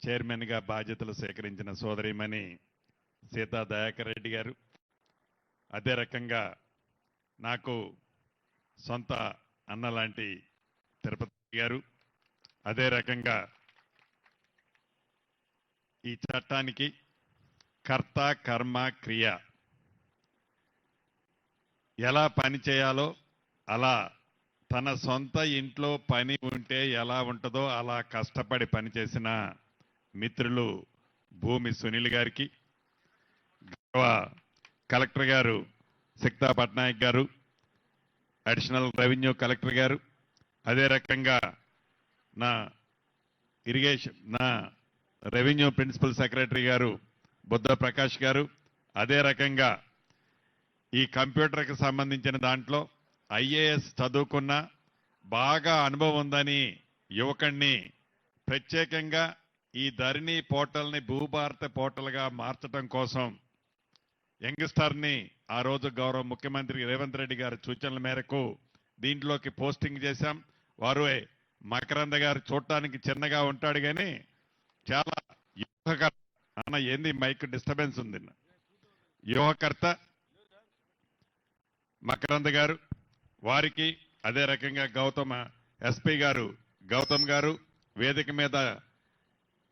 చైర్మన్గా బాధ్యతలు స్వీకరించిన సోదరిమణి సీతా దయాకర్ రెడ్డి గారు, అదే రకంగా నాకు సొంత అన్న లాంటి తిరుపతి గారు, అదే రకంగా ఈ చట్టానికి కర్త కర్మ క్రియ ఎలా పని చేయాలో, అలా తన సొంత ఇంట్లో పని ఉంటే ఎలా ఉంటుందో అలా కష్టపడి పనిచేసిన మిత్రులు భూమి సునీల్ గారికి, గౌరవ కలెక్టర్ గారు సిక్తా పట్నాయక్ గారు, అడిషనల్ రెవెన్యూ కలెక్టర్ గారు, అదే రకంగా నా రెవెన్యూ ప్రిన్సిపల్ సెక్రటరీ గారు బుద్ధ ప్రకాష్ గారు, అదే రకంగా ఈ కంప్యూటర్కి సంబంధించిన దాంట్లో ఐఏఎస్ చదువుకున్న బాగా అనుభవం ఉందని యువకుణ్ణి ప్రత్యేకంగా ఈ ధరణి పోర్టల్ని భూభారత పోర్టల్గా మార్చడం కోసం యంగ్స్టర్ని ఆ రోజు గౌరవ ముఖ్యమంత్రి రేవంత్ రెడ్డి గారి సూచనల మేరకు దీంట్లోకి పోస్టింగ్ చేశాం. వారు మకరంద గారు చూడటానికి చిన్నగా ఉంటాడు కానీ చాలా యువకర్త. అన్న ఏంది మైక్ డిస్టర్బెన్స్ ఉంది. యువకర్త మకరంద గారు, వారికి అదే రకంగా గౌతమ ఎస్పీ గారు గౌతమ్ గారు, వేదిక మీద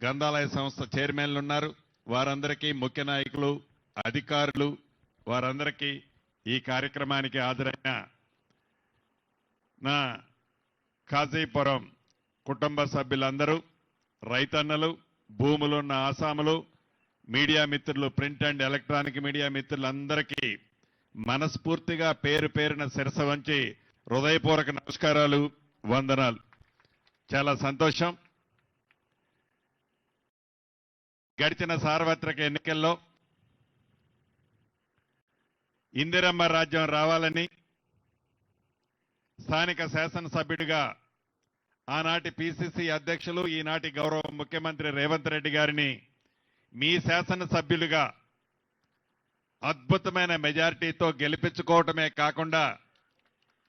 గ్రంథాలయ సంస్థ చైర్మన్లు ఉన్నారు, వారందరికీ ముఖ్య నాయకులు అధికారులు, వారందరికీ ఈ కార్యక్రమానికి హాజరైన నా కాజీపురం కుటుంబ సభ్యులందరూ, రైతన్నలు, భూములున్న ఆసాములు, మీడియా మిత్రులు, ప్రింట్ అండ్ ఎలక్ట్రానిక్ మీడియా మిత్రులందరికీ మనస్ఫూర్తిగా పేరు పేరున శిరస వంచి హృదయపూర్వక నమస్కారాలు, వందనాలు. చాలా సంతోషం. గడిచిన సార్వత్రిక ఎన్నికల్లో ఇందిరమ్మ రాజ్యం రావాలని స్థానిక శాసనసభ్యుడిగా ఆనాటి పిసిసి అధ్యక్షులు, ఈనాటి గౌరవ ముఖ్యమంత్రి రేవంత్ రెడ్డి గారిని మీ శాసనసభ్యులుగా అద్భుతమైన మెజారిటీతో గెలిపించుకోవటమే కాకుండా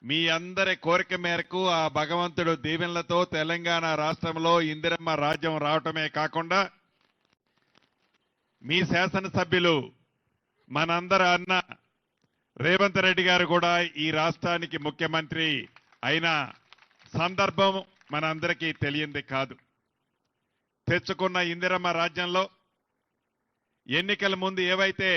మీ అందరి కోరిక మేరకు ఆ భగవంతుడు దీవెనలతో తెలంగాణ రాష్ట్రంలో ఇందిరమ్మ రాజ్యం రావటమే కాకుండా మీ శాసనసభ్యులు మనందరి అన్న రేవంత్ రెడ్డి గారు కూడా ఈ రాష్ట్రానికి ముఖ్యమంత్రి అయిన సందర్భం మనందరికీ తెలియంది కాదు. తెచ్చుకున్న ఇందిరమ్మ రాజ్యంలో ఎన్నికల ముందు ఏవైతే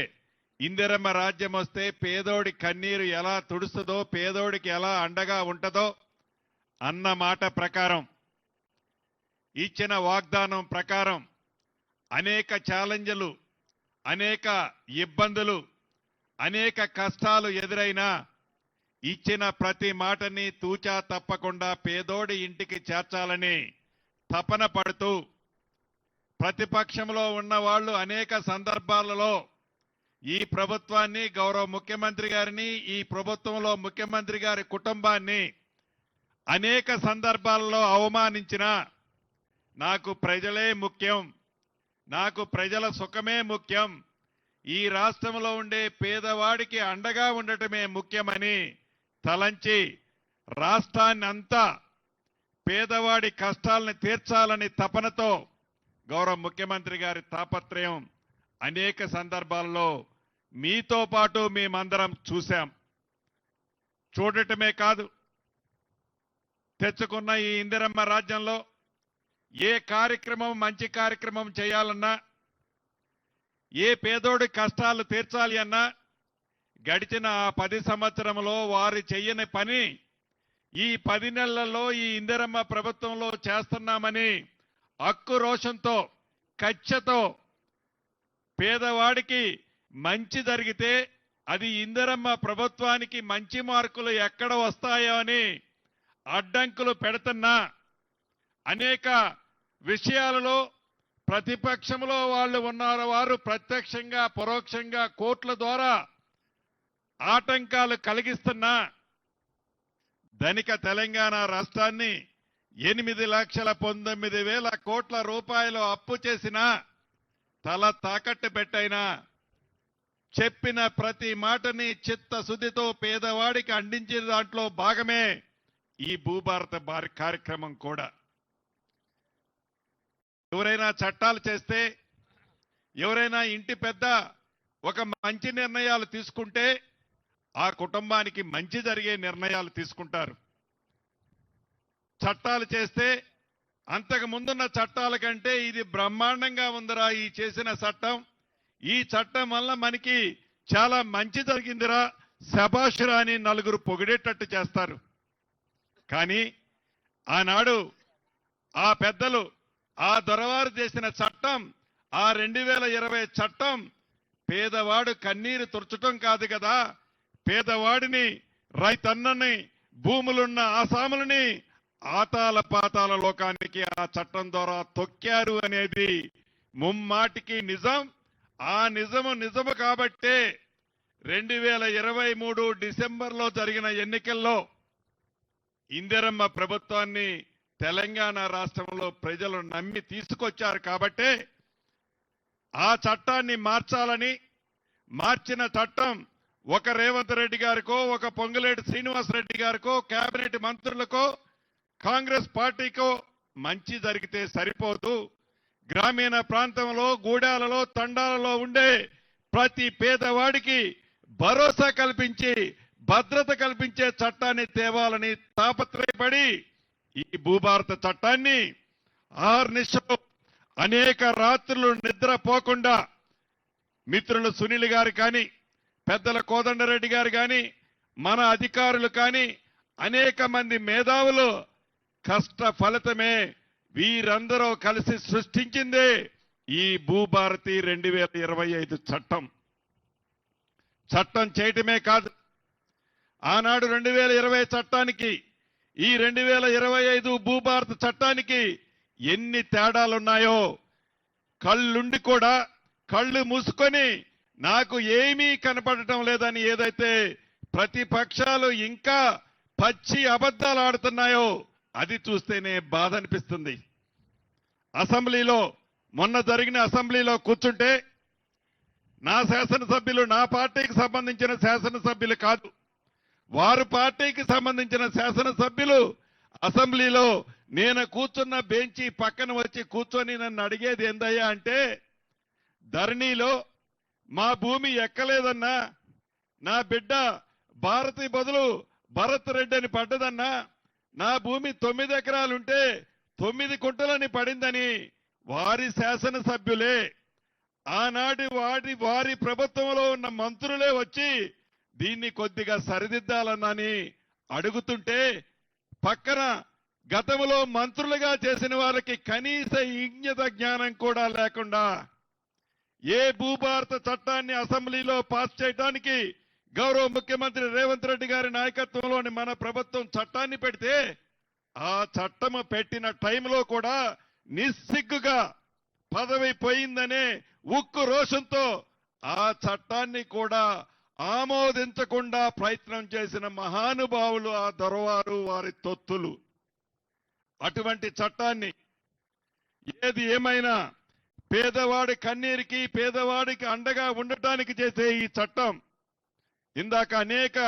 ఇందిరమ్మ రాజ్యం వస్తే పేదోడి కన్నీరు ఎలా తుడుస్తుందో, పేదోడికి ఎలా అండగా ఉంటుందో అన్న మాట ప్రకారం, ఇచ్చిన వాగ్దానం ప్రకారం అనేక ఛాలెంజ్లు, అనేక ఇబ్బందులు, అనేక కష్టాలు ఎదురైనా ఇచ్చిన ప్రతి మాటని తూచా తప్పకుండా పేదోడి ఇంటికి చేర్చాలని తపన పడుతూ ప్రతిపక్షంలో ఉన్న వాళ్ళు అనేక సందర్భాలలో ఈ ప్రభుత్వాన్ని, గౌరవ ముఖ్యమంత్రి గారిని, ఈ ప్రభుత్వంలో ముఖ్యమంత్రి గారి కుటుంబాన్ని అనేక సందర్భాలలో అవమానించిన నాకు ప్రజలే ముఖ్యం, నాకు ప్రజల సుఖమే ముఖ్యం, ఈ రాష్ట్రంలో ఉండే పేదవాడికి అండగా ఉండటమే ముఖ్యమని తలంచి రాష్ట్రాన్ని అంతా పేదవాడి కష్టాలను తీర్చాలని తపనతో గౌరవ ముఖ్యమంత్రి గారి తాపత్రయం అనేక సందర్భాల్లో మీతో పాటు మేమందరం చూశాం. చూడటమే కాదు, తెచ్చుకున్న ఈ ఇందిరమ్మ రాజ్యంలో ఏ కార్యక్రమం, మంచి కార్యక్రమం చేయాలన్నా, ఏ పేదోడి కష్టాలు తీర్చాలి అన్నా గడిచిన ఆ 10 సంవత్సరంలో వారు చెయ్యని పని ఈ 10 నెలల్లో ఈ ఇందిరమ్మ ప్రభుత్వంలో చేస్తున్నామని అక్కురోషంతో, కక్షతో పేదవాడికి మంచి జరిగితే అది ఇందిరమ్మ ప్రభుత్వానికి మంచి మార్కులు ఎక్కడ వస్తాయో అని అడ్డంకులు పెడుతున్నా, అనేక విషయాలలో ప్రతిపక్షంలో వాళ్ళు ఉన్నారు, వారు ప్రత్యక్షంగా పరోక్షంగా కోర్టుల ద్వారా ఆటంకాలు కలిగిస్తున్నా ధనిక తెలంగాణ రాష్ట్రాన్ని 8,19,000 కోట్ల రూపాయలు అప్పు చేసినా, తల తాకట్టు పెట్టైనా చెప్పిన ప్రతి మాటని చిత్తశుద్ధితో పేదవాడికి అందించిన దాంట్లో భాగమే ఈ భూభారత కార్యక్రమం కూడా. ఎవరైనా చట్టాలు చేస్తే, ఎవరైనా ఇంటి పెద్ద ఒక మంచి నిర్ణయాలు తీసుకుంటే ఆ కుటుంబానికి మంచి జరిగే నిర్ణయాలు తీసుకుంటారు. చట్టాలు చేస్తే అంతకు ముందున్న చట్టాల కంటే ఇది బ్రహ్మాండంగా ఉందిరా ఈ చేసిన చట్టం, ఈ చట్టం వల్ల మనకి చాలా మంచి జరిగిందిరా, శభాషురా అని నలుగురు పొగిడేటట్టు చేస్తారు. కానీ ఆనాడు ఆ పెద్దలు ఆ దొరవారు చేసిన చట్టం, ఆ 2020 చట్టం పేదవాడు కన్నీరు తుర్చటం కాదు కదా, పేదవాడిని, రైతన్నని, భూములున్న ఆసాములని ఆతాల పాతాల లోకానికి ఆ చట్టం ద్వారా తొక్కారు అనేది ముమ్మాటికి నిజం. ఆ నిజము కాబట్టే 2023 డిసెంబర్లో జరిగిన ఎన్నికల్లో ఇందిరమ్మ ప్రభుత్వాన్ని తెలంగాణ రాష్ట్రంలో ప్రజలు నమ్మి తీసుకొచ్చారు. కాబట్టే ఆ చట్టాన్ని మార్చాలని, మార్చిన చట్టం ఒక రేవంత్ రెడ్డి గారికో, ఒక పొంగులేటి శ్రీనివాసరెడ్డి గారికో, కేబినెట్ మంత్రులకో, కాంగ్రెస్ పార్టీకో మంచి జరిగితే సరిపోదు. గ్రామీణ ప్రాంతంలో, గూడాలలో, తండాలలో ఉండే ప్రతి పేదవాడికి భరోసా కల్పించి, భద్రత కల్పించే చట్టాన్ని తేవాలని తాపత్రయపడి ఈ భూభారత చట్టాన్ని ఆర్నిశలు అనేక రాత్రులు నిద్రపోకుండా మిత్రులు సునీల్ గారు కానీ, పెద్దల కోదండరెడ్డి గారు కానీ, మన అధికారులు కానీ, అనేక మంది మేధావులు కష్ట ఫలితమే వీరందరూ కలిసి సృష్టించిందే ఈ భూభారతి 2025 చట్టం. చట్టం చేయటమే కాదు, ఆనాడు 2020 చట్టానికి ఈ 2025 భూభారత చట్టానికి ఎన్ని తేడాలున్నాయో కళ్ళుండి కూడా కళ్ళు మూసుకొని నాకు ఏమీ కనపడటం లేదని ఏదైతే ప్రతిపక్షాలు ఇంకా పచ్చి అబద్ధాలు ఆడుతున్నాయో అది చూస్తేనే బాధ అనిపిస్తుంది. అసెంబ్లీలో మొన్న జరిగిన అసెంబ్లీలో కూర్చుంటే నా శాసనసభ్యులు, నా పార్టీకి సంబంధించిన శాసనసభ్యులు కాదు, వారు పార్టీకి సంబంధించిన శాసనసభ్యులు అసెంబ్లీలో నేను కూర్చున్న బెంచి పక్కన వచ్చి కూర్చొని నన్ను అడిగేది ఏందయ్యా అంటే, ధరణిలో మా భూమి ఎక్కలేదన్నా, నా బిడ్డ భారతి బదులు భరత్ రెడ్డి అని పడ్డదన్నా, నా భూమి 9 ఎకరాలుంటే 9 కుంటలని పడిందని వారి శాసనసభ్యులే, ఆనాటి వారి ప్రభుత్వంలో ఉన్న మంత్రులే వచ్చి దీన్ని కొద్దిగా సరిదిద్దాలన్నని అడుగుతుంటే, పక్కన గతంలో మంత్రులుగా చేసిన వాళ్ళకి కనీస ఇంగిత జ్ఞానం కూడా లేకుండా ఏ భూభారత చట్టాన్ని అసెంబ్లీలో పాస్ చేయడానికి గౌరవ ముఖ్యమంత్రి రేవంత్ రెడ్డి గారి నాయకత్వంలోని మన ప్రభుత్వం చట్టాన్ని పెడితే, ఆ చట్టం పెట్టిన టైంలో కూడా నిస్సిగ్గుగా పదవి పోయిందనే ఉక్కు రోషంతో ఆ చట్టాన్ని కూడా ఆమోదించకుండా ప్రయత్నం చేసిన మహానుభావులు ఆ దొరవారు, వారి తొత్తులు. అటువంటి చట్టాన్ని ఏది ఏమైనా పేదవాడి కన్నీరికి, పేదవాడికి అండగా ఉండటానికి చేసే ఈ చట్టం ఇందాక అనేక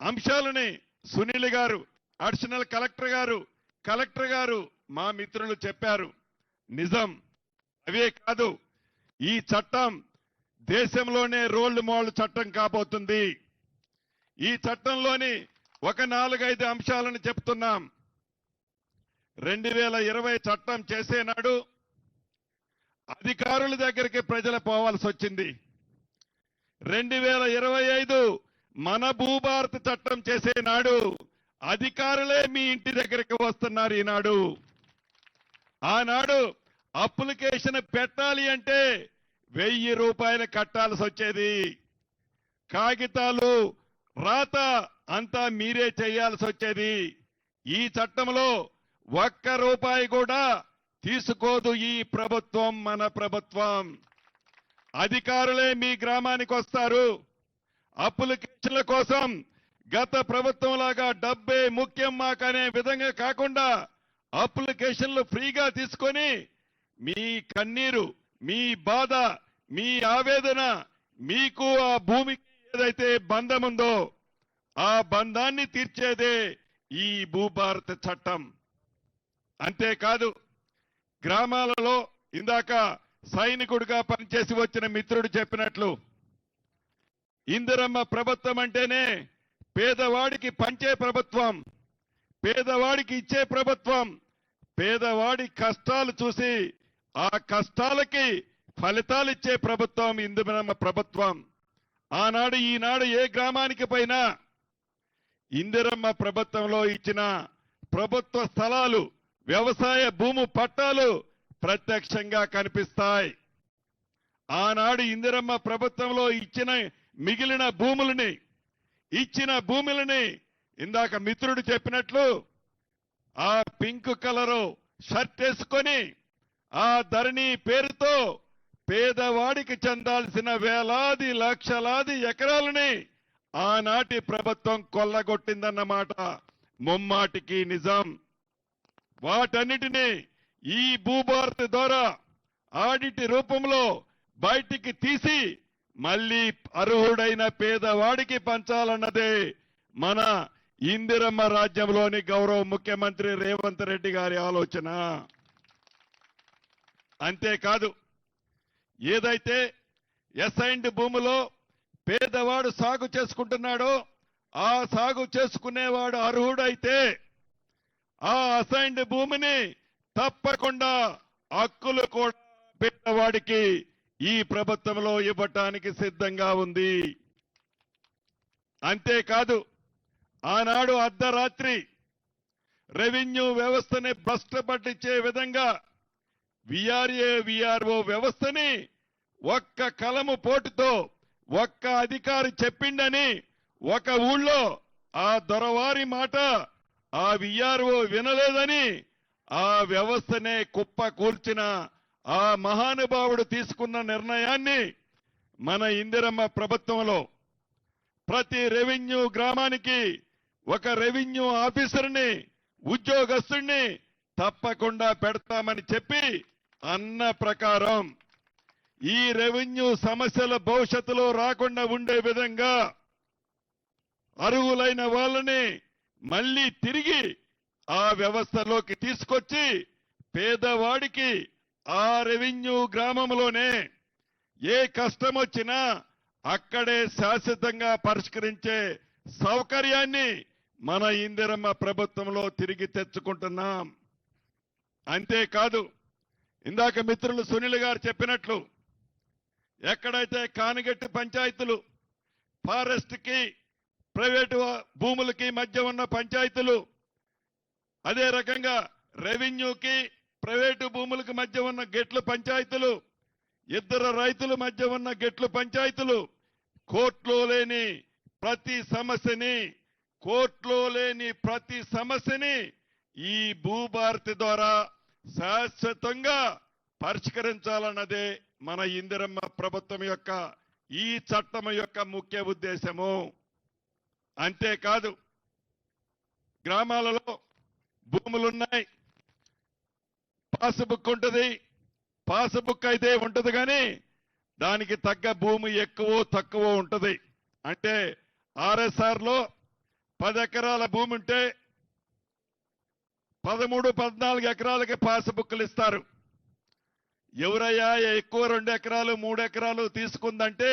అంశాలని సునీల్ గారు, అడిషనల్ కలెక్టర్ గారు మా మిత్రులు చెప్పారు. నిజం. అవే కాదు, ఈ చట్టం దేశంలోనే రోల్ మోడల్ చట్టం కాబోతుంది. ఈ చట్టంలోని ఒక 4-5 అంశాలను చెప్తున్నాం. 2020 చట్టం చేసేనాడు అధికారుల దగ్గరికి ప్రజలు పోవాల్సి వచ్చింది. 2025 మన భూభారత చట్టం చేసేనాడు అధికారులే మీ ఇంటి దగ్గరికి వస్తున్నారు. ఈనాడు ఆనాడు అప్లికేషన్ పెట్టాలి అంటే 1000 రూపాయలు కట్టాల్సి వచ్చేది. కాగితాలు, రాత అంతా మీరే చేయాల్సి వచ్చేది. ఈ చట్టంలో 1 రూపాయి కూడా తీసుకోదు ఈ ప్రభుత్వం, మన ప్రభుత్వం. అధికారులే మీ గ్రామానికి వస్తారు. అప్లికేషన్ల కోసం గత ప్రభుత్వం లాగా డబ్బే ముఖ్యం మాకనే విధంగా కాకుండా అప్లికేషన్లు ఫ్రీగా తీసుకొని మీ కన్నీరు, మీ బాధ, మీ ఆవేదన, మీకు ఆ భూమికి ఏదైతే బంధం ఉందో ఆ బంధాన్ని తీర్చేదే ఈ భూభారత చట్టం. అంతేకాదు, గ్రామాలలో ఇందాక సైనికుడిగా పనిచేసి వచ్చిన మిత్రుడు చెప్పినట్లు ఇందిరమ్మ ప్రభుత్వం అంటేనే పేదవాడికి పంచే ప్రభుత్వం, పేదవాడికి ఇచ్చే ప్రభుత్వం, పేదవాడి కష్టాలు చూసి ఆ కష్టాలకి ఫలితాలు ఇచ్చే ప్రభుత్వం ఇందిరమ్మ ప్రభుత్వం. ఆనాడు ఈనాడు ఏ గ్రామానికి పోయినా ఇందిరమ్మ ప్రభుత్వంలో ఇచ్చిన ప్రభుత్వ స్థలాలు, వ్యవసాయ భూము పట్టాలు ప్రత్యక్షంగా కనిపిస్తాయి. ఆనాడు ఇందిరమ్మ ప్రభుత్వంలో మిగిలిన భూములని ఇందాక మిత్రుడు చెప్పినట్లు ఆ పింక్ కలరు షర్ట్ వేసుకొని ఆ ధరణి పేరుతో పేదవాడికి చెందాల్సిన వేలాది లక్షలాది ఎకరాలని ఆనాటి ప్రభుత్వం కొల్లగొట్టిందన్నమాట ముమ్మాటికి నిజం. వాటన్నిటినీ ఈ భూభారతి ద్వారా ఆడిట్ రూపంలో బయటికి తీసి మళ్ళీ అర్హుడైన పేదవాడికి పంచాలన్నదే మన ఇందిరమ్మ రాజ్యంలోని గౌరవ ముఖ్యమంత్రి రేవంత్ రెడ్డి గారి ఆలోచన. అంతేకాదు, ఏదైతే అసైన్డ్ భూమిలో పేదవాడు సాగు చేసుకుంటున్నాడో ఆ సాగు చేసుకునేవాడు అర్హుడైతే ఆ అసైన్డ్ భూమిని తప్పకుండా హక్కులు కూడా పేదవాడికి ఈ ప్రభుత్వంలో ఇవ్వటానికి సిద్ధంగా ఉంది. అంతేకాదు, ఆనాడు అర్ధరాత్రి రెవెన్యూ వ్యవస్థని భ్రష్టపట్టించే విధంగా విఆర్ఓ వ్యవస్థని ఒక్క కలము పోటుతో ఒక్క అధికారి చెప్పిండని ఒక ఊళ్ళో ఆ దొరవారి మాట ఆ విఆర్ఓ వినలేదని ఆ వ్యవస్థనే కుప్ప కూల్చిన ఆ మహానుభావుడు తీసుకున్న నిర్ణయాన్ని మన ఇందిరమ్మ ప్రభుత్వంలో ప్రతి రెవెన్యూ గ్రామానికి ఒక రెవెన్యూ ఆఫీసర్ని, ఉద్యోగస్తుడిని తప్పకుండా పెడతామని చెప్పి అన్న ప్రకారం ఈ రెవెన్యూ సమస్యల భవిష్యత్తులో రాకుండా ఉండే విధంగా అర్హులైన వాళ్ళని మళ్ళీ తిరిగి ఆ వ్యవస్థలోకి తీసుకొచ్చి పేదవాడికి ఆ రెవెన్యూ గ్రామంలోనే ఏ కష్టం వచ్చినా అక్కడే శాశ్వతంగా పరిష్కరించే సౌకర్యాన్ని మన ఇందిరమ్మ ప్రభుత్వంలో తిరిగి తెచ్చుకుంటున్నాం. అంతేకాదు, ఇందాక మిత్రులు సునీల్ గారు చెప్పినట్లు ఎక్కడైతే కానిగట్టి పంచాయతీలు, ఫారెస్ట్ కి ప్రైవేటు భూములకి మధ్య ఉన్న పంచాయతీలు, అదే రకంగా రెవెన్యూకి ప్రైవేటు భూములకు మధ్య ఉన్న గెట్లు పంచాయతీలు, ఇద్దరు రైతుల మధ్య ఉన్న గెట్లు పంచాయతీలు, కోర్టులో లేని ప్రతి సమస్యని ఈ భూభారతి ద్వారా శాశ్వతంగా పరిష్కరించాలన్నదే మన ఇందిరమ్మ ప్రభుత్వం యొక్క ఈ చట్టం యొక్క ముఖ్య ఉద్దేశము. అంతేకాదు, గ్రామాలలో భూములున్నాయి, పాస్బుక్ ఉంటుంది, పాస్బుక్ అయితే ఉంటుంది కానీ దానికి తగ్గ భూమి ఎక్కువ తక్కువ ఉంటుంది. అంటే ఆర్ఎస్ఆర్ లో 10 ఎకరాల భూమి ఉంటే 13-14 ఎకరాలకి పాస్బుక్లు ఇస్తారు. ఎవరయ్యా ఎక్కువ 2 ఎకరాలు 3 ఎకరాలు తీసుకుందంటే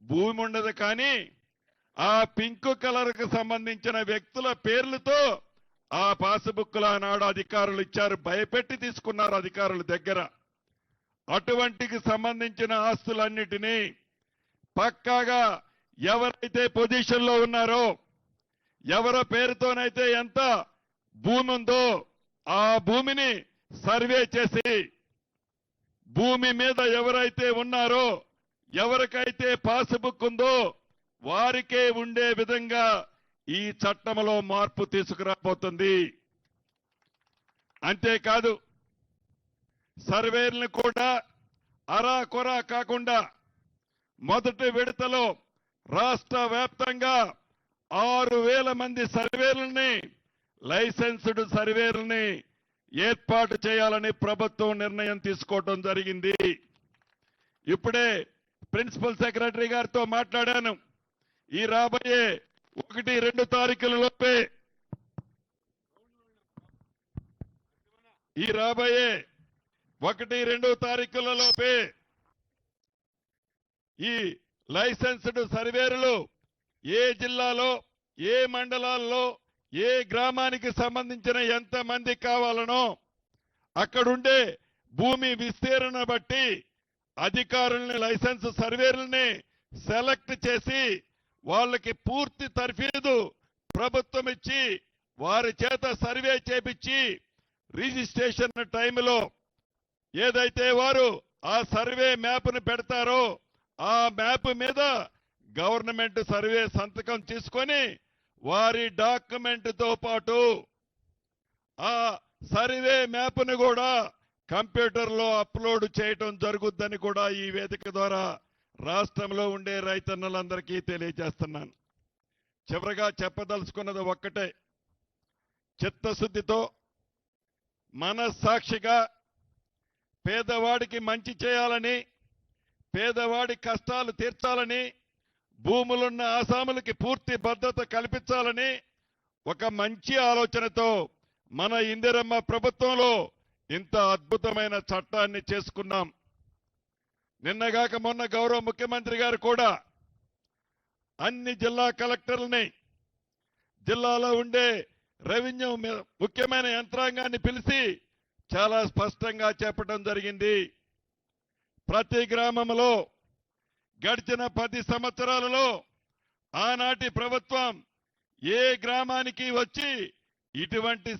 భూమి ఉండదు. కానీ ఆ పింక్ కలర్ కు సంబంధించిన వ్యక్తుల పేర్లతో ఆ పాస్బుక్లు ఆనాడు అధికారులు ఇచ్చారు, భయపెట్టి తీసుకున్నారు అధికారుల దగ్గర. అటువంటికి సంబంధించిన ఆస్తులన్నిటినీ పక్కాగా ఎవరైతే పొజిషన్ లో ఉన్నారో, ఎవరి పేరుతోనైతే ఎంత భూమి ఉందో ఆ భూమిని సర్వే చేసి భూమి మీద ఎవరైతే ఉన్నారో, ఎవరికైతే పాస్బుక్ ఉందో వారికే ఉండే విధంగా ఈ చట్టంలో మార్పు తీసుకురాబోతుంది. అంతేకాదు, సర్వేలను కూడా అరాకొరా కాకుండా మొదటి విడతలో రాష్ట్ర వ్యాప్తంగా 6,000 మంది సర్వేలని, లైసెన్స్డ్ సర్వేలని ఏర్పాటు చేయాలని ప్రభుత్వం నిర్ణయం తీసుకోవడం జరిగింది. ఇప్పుడే ప్రిన్సిపల్ సెక్రటరీ గారితో మాట్లాడాను. ఈ రాబోయే 1-2 తారీఖుల లోపే ఈ రాబోయే 1-2 తారీఖులలోపే ఈ లైసెన్స్డ్ సర్వేరులు ఏ జిల్లాలో ఏ మండలాల్లో ఏ గ్రామానికి సంబంధించిన ఎంత మంది కావాలనో అక్కడుండే భూమి విస్తీర్ణ బట్టి అధికారుల్ని లైసెన్స్ సర్వేరుల్ని సెలెక్ట్ చేసి వాళ్ళకి పూర్తి తర్ఫీదు ప్రభుత్వం ఇచ్చి వారి చేత సర్వే చేపించి రిజిస్ట్రేషన్ టైంలో ఏదైతే వారు ఆ సర్వే మ్యాప్ను పెడతారో ఆ మ్యాప్ మీద గవర్నమెంట్ సర్వే సంతకం తీసుకొని వారి డాక్యుమెంట్తో పాటు ఆ సర్వే మ్యాప్ను కూడా కంప్యూటర్లో అప్లోడ్ చేయటం జరుగుద్దని కూడా ఈ వేదిక ద్వారా రాష్ట్రంలో ఉండే రైతన్నలందరికీ తెలియజేస్తున్నాను. చివరగా చెప్పదలుచుకున్నది ఒక్కటే, చిత్తశుద్ధితో మనస్సాక్షిగా పేదవాడికి మంచి చేయాలని, పేదవాడి కష్టాలు తీర్చాలని, భూములున్న ఆసాములకి పూర్తి భద్రత కల్పించాలని ఒక మంచి ఆలోచనతో మన ఇందిరమ్మ ప్రభుత్వంలో ఇంత అద్భుతమైన చట్టాన్ని చేసుకున్నాం. నిన్నగాక మొన్న గౌరవ ముఖ్యమంత్రి గారు కూడా అన్ని జిల్లా కలెక్టర్లని, జిల్లాలో ఉండే రెవెన్యూ ముఖ్యమైన యంత్రాంగాన్ని పిలిచి చాలా స్పష్టంగా చెప్పడం జరిగింది. ప్రతి గ్రామంలో గడిచిన 10 సంవత్సరాలలో ఆనాటి ప్రభుత్వం ఏ గ్రామానికి వచ్చి ఇటువంటి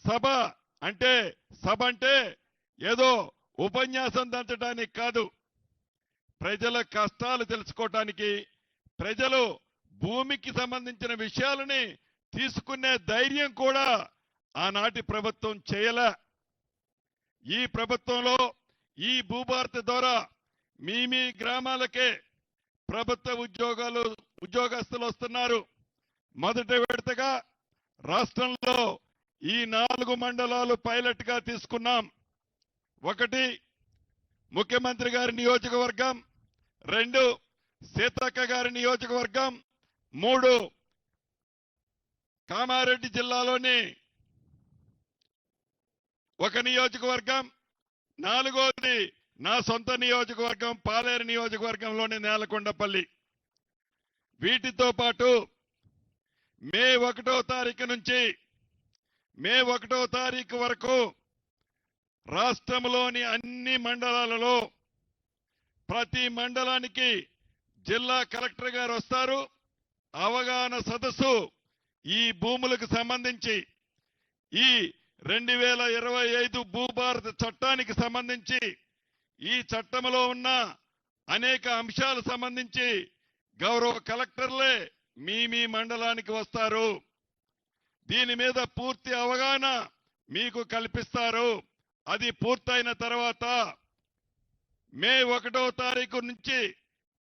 సభ అంటే ఏదో ఉపన్యాసం దంచడానికి కాదు, ప్రజల కష్టాలు తెలుసుకోవటానికి, ప్రజలు భూమికి సంబంధించిన విషయాలని తీసుకునే ధైర్యం కూడా ఆనాటి ప్రభుత్వం చేయలే. ఈ ప్రభుత్వంలో ఈ భూభారతి ద్వారా మీ గ్రామాలకే ప్రభుత్వ ఉద్యోగస్తులు వస్తున్నారు. మొదటి విడతగా రాష్ట్రంలో ఈ 4 మండలాలు పైలట్ గా తీసుకున్నాం. 1 ముఖ్యమంత్రి గారి నియోజకవర్గం, 2 సీతక్క గారి నియోజకవర్గం, 3 కామారెడ్డి జిల్లాలోని 1 నియోజకవర్గం, 4వది నా సొంత నియోజకవర్గం పాలేరు నియోజకవర్గంలోని నేలకొండపల్లి. వీటితో పాటు మే 1వ తారీఖు నుంచి మే 1వ తారీఖు వరకు రాష్ట్రంలోని అన్ని మండలాలలో ప్రతి మండలానికి జిల్లా కలెక్టర్ గారు వస్తారు. అవగాహన సదస్సు ఈ భూములకు సంబంధించి ఈ 2025 భూభారత చట్టానికి సంబంధించి ఈ చట్టంలో ఉన్న అనేక అంశాలు సంబంధించి గౌరవ కలెక్టర్లే మీ మండలానికి వస్తారు. దీని మీద పూర్తి అవగాహన మీకు కల్పిస్తారు. అది పూర్తయిన తర్వాత మే 1వ తారీఖు నుంచి,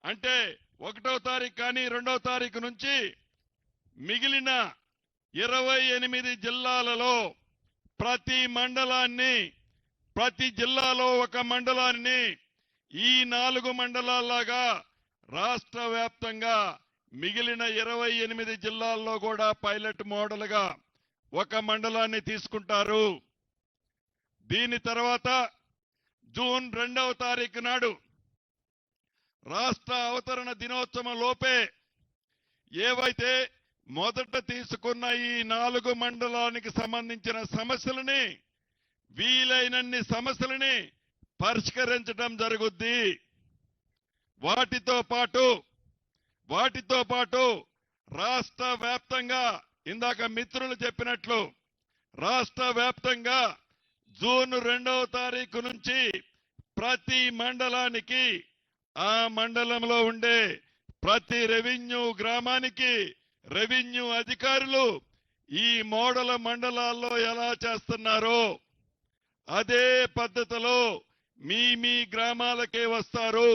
అంటే 1వ తారీఖు కానీ 2వ తారీఖు నుంచి మిగిలిన 28 జిల్లాలలో ప్రతి మండలాన్ని, ప్రతి జిల్లాలో 1 మండలాన్ని ఈ 4 మండలాల్లాగా రాష్ట్ర వ్యాప్తంగా మిగిలిన 28 జిల్లాల్లో కూడా పైలట్ మోడల్ గా 1 మండలాన్ని తీసుకుంటారు. దీని తర్వాత జూన్ 2వ తారీఖు నాడు రాష్ట్ర అవతరణ దినోత్సవం లోపే ఏవైతే మొదట తీసుకున్న ఈ 4 మండలానికి సంబంధించిన సమస్యలని, వీలైనన్ని సమస్యలని పరిష్కరించడం జరుగుద్ది. వాటితో పాటు రాష్ట్ర వ్యాప్తంగా ఇందాక మిత్రులు చెప్పినట్లు రాష్ట్ర వ్యాప్తంగా జూన్ 2వ తారీఖు నుంచి ప్రతి మండలానికి, ఆ మండలంలో ఉండే ప్రతి రెవెన్యూ గ్రామానికి రెవెన్యూ అధికారులు ఈ మోడల్ మండలాల్లో ఎలా చేస్తున్నారో అదే పద్ధతిలో మీ గ్రామాలకే వస్తారు.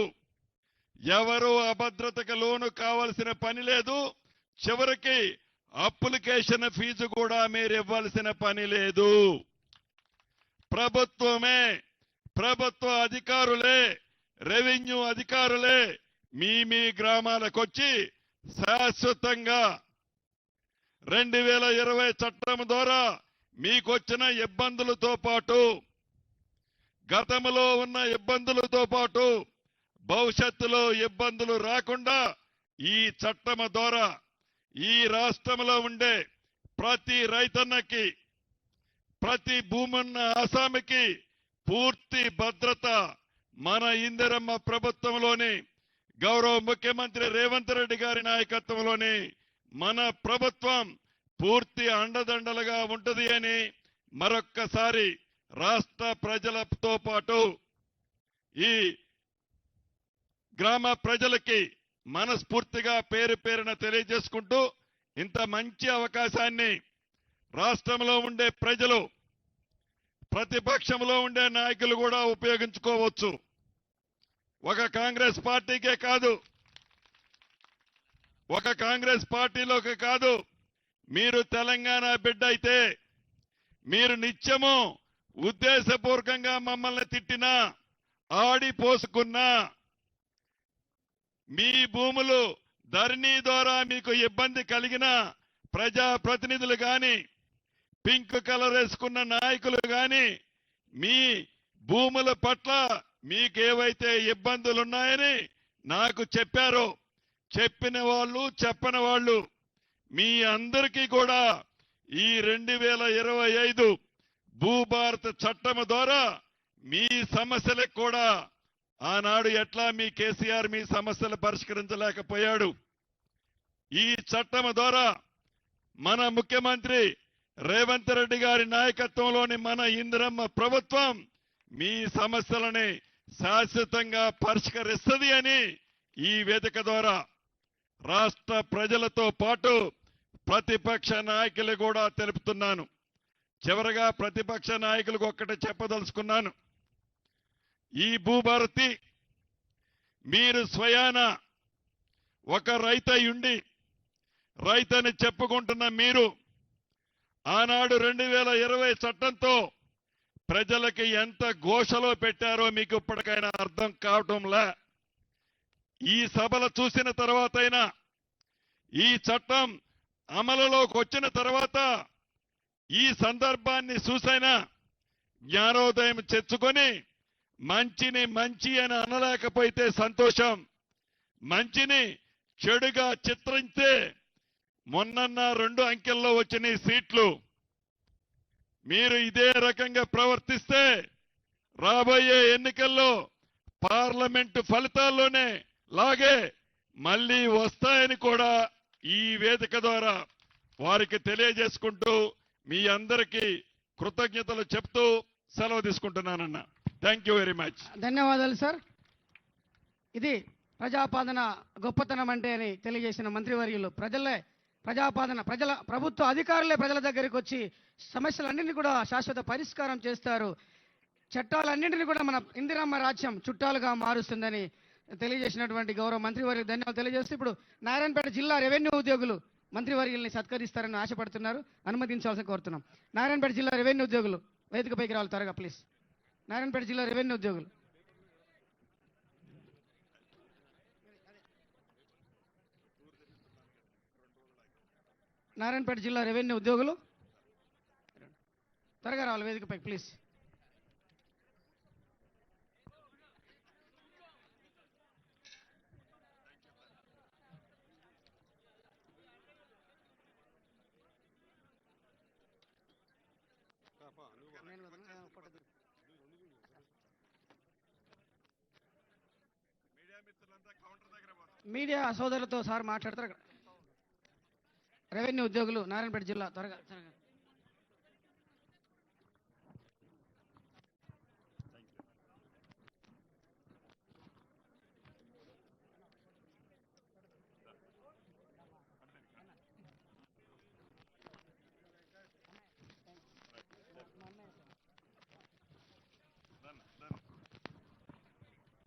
ఎవరు అభద్రతకు లోను కావాల్సిన పని లేదు. చివరికి అప్లికేషన్ ఫీజు కూడా మీరు ఇవ్వాల్సిన పని లేదు. ప్రభుత్వ అధికారులే, రెవెన్యూ అధికారులే మీ గ్రామాలకు వచ్చి శాశ్వతంగా 2020 చట్టం ద్వారా మీకొచ్చిన ఇబ్బందులతో పాటు గతంలో ఉన్న ఇబ్బందులతో పాటు భవిష్యత్తులో ఇబ్బందులు రాకుండా ఈ చట్టం ద్వారా ఈ రాష్ట్రంలో ఉండే ప్రతి రైతన్నకి ప్రతి భూమున్న ఆసామికి పూర్తి భద్రత మన ఇందిరమ్మ ప్రభుత్వంలోని గౌరవ ముఖ్యమంత్రి రేవంత్ రెడ్డి గారి నాయకత్వంలోని మన ప్రభుత్వం పూర్తి అండదండలుగా ఉంటది అని మరొక్కసారి రాష్ట్ర ప్రజలతో పాటు ఈ గ్రామ ప్రజలకి మనస్ఫూర్తిగా పేరు పేరున తెలియజేసుకుంటూ ఇంత మంచి అవకాశాన్ని రాష్ట్రంలో ఉండే ప్రజలు ప్రతిపక్షంలో ఉండే నాయకులు కూడా ఉపయోగించుకోవచ్చు. ఒక కాంగ్రెస్ పార్టీకే కాదు, ఒక కాంగ్రెస్ పార్టీలోకి కాదు, మీరు తెలంగాణ బిడ్డ అయితే మీరు నిత్యము ఉద్దేశపూర్వకంగా మమ్మల్ని తిట్టినా ఆడిపోసుకున్నా మీ భూములు ధరణి ద్వారా మీకు ఇబ్బంది కలిగిన ప్రజాప్రతినిధులు గాని పింక్ కలర్ వేసుకున్న నాయకులు గాని మీ భూముల పట్ల మీకేవైతే ఇబ్బందులు ఉన్నాయని నాకు చెప్పారో చెప్పిన వాళ్ళు చెప్పని వాళ్ళు మీ అందరికీ కూడా ఈ 2025 భూభారత చట్టం ద్వారా మీ సమస్యలకు కూడా ఆనాడు ఎట్లా మీ కేసీఆర్ మీ సమస్యలు పరిష్కరించలేకపోయాడు. ఈ చట్టం ద్వారా మన ముఖ్యమంత్రి రేవంత్ రెడ్డి గారి నాయకత్వంలోని మన ఇందిరమ్మ ప్రభుత్వం మీ సమస్యలని శాశ్వతంగా పరిష్కరిస్తుంది అని ఈ వేదిక ద్వారా రాష్ట్ర ప్రజలతో పాటు ప్రతిపక్ష నాయకులు కూడా తెలుపుతున్నాను. చివరగా ప్రతిపక్ష నాయకులకు ఒక్కటే చెప్పదలుచుకున్నాను. ఈ భూభారతి మీరు స్వయాన ఒక రైతయుండి రైతని చెప్పుకుంటున్న మీరు ఆనాడు 2020 చట్టంతో ప్రజలకి ఎంత ఘోషలో పెట్టారో మీకు ఇప్పటికైనా అర్థం కావటంలా. ఈ సభలు చూసిన తర్వాతైనా ఈ చట్టం అమలులోకి వచ్చిన తర్వాత ఈ సందర్భాన్ని చూసైనా జ్ఞానోదయం తెచ్చుకొని మంచిని మంచి అని అనలేకపోతే సంతోషం, మంచిని చెడుగా చిత్రిస్తే మొన్న 2 అంకెల్లో వచ్చిన సీట్లు మీరు ఇదే రకంగా ప్రవర్తిస్తే రాబోయే ఎన్నికల్లో పార్లమెంటు ఫలితాల్లోనే లాగే మళ్ళీ వస్తాయని కూడా ఈ వేదిక ద్వారా వారికి తెలియజేసుకుంటూ మీ అందరికీ కృతజ్ఞతలు చెప్తూ సెలవు తీసుకుంటున్నానన్న. Thank you very much. ధన్యవాదాలు సార్. ఇది ప్రజాపాలన గొప్పతనం అంటే అని తెలియజేసిన మంత్రివర్యులు ప్రజాపాలన ప్రభుత్వ అధికారులే ప్రజల దగ్గరికి వచ్చి సమస్యలన్నింటినీ కూడా శాశ్వత పరిష్కారం చేస్తారు. చట్టాలన్నింటినీ కూడా మన ఇందిరమ్మ రాజ్యం చుట్టాలుగా మారుస్తుందని తెలియజేసినటువంటి గౌరవ మంత్రివర్యులు ధన్యవాదాలు తెలియజేస్తూ ఇప్పుడు నారాయణపేట జిల్లా రెవెన్యూ ఉద్యోగులు మంత్రివర్యుల్ని సత్కరిస్తారని ఆశపడుతున్నారు. అనుమతించాల్సి కోరుతున్నాం. నారాయణపేట జిల్లా రెవెన్యూ ఉద్యోగులు వేదికపైకి రావాలి త్వరగా ప్లీజ్. నారాయణపేట జిల్లా రెవెన్యూ ఉద్యోగులు నారాయణపేట జిల్లా రెవెన్యూ ఉద్యోగులు త్వరగా రావాలి వేదికపైకి ప్లీజ్. మీడియా సోదరులతో సార్ మాట్లాడతారు. రెవెన్యూ ఉద్యోగులు నారాయణపేట జిల్లా త్వరగా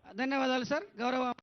ధన్యవాదాలు సార్. గౌరవ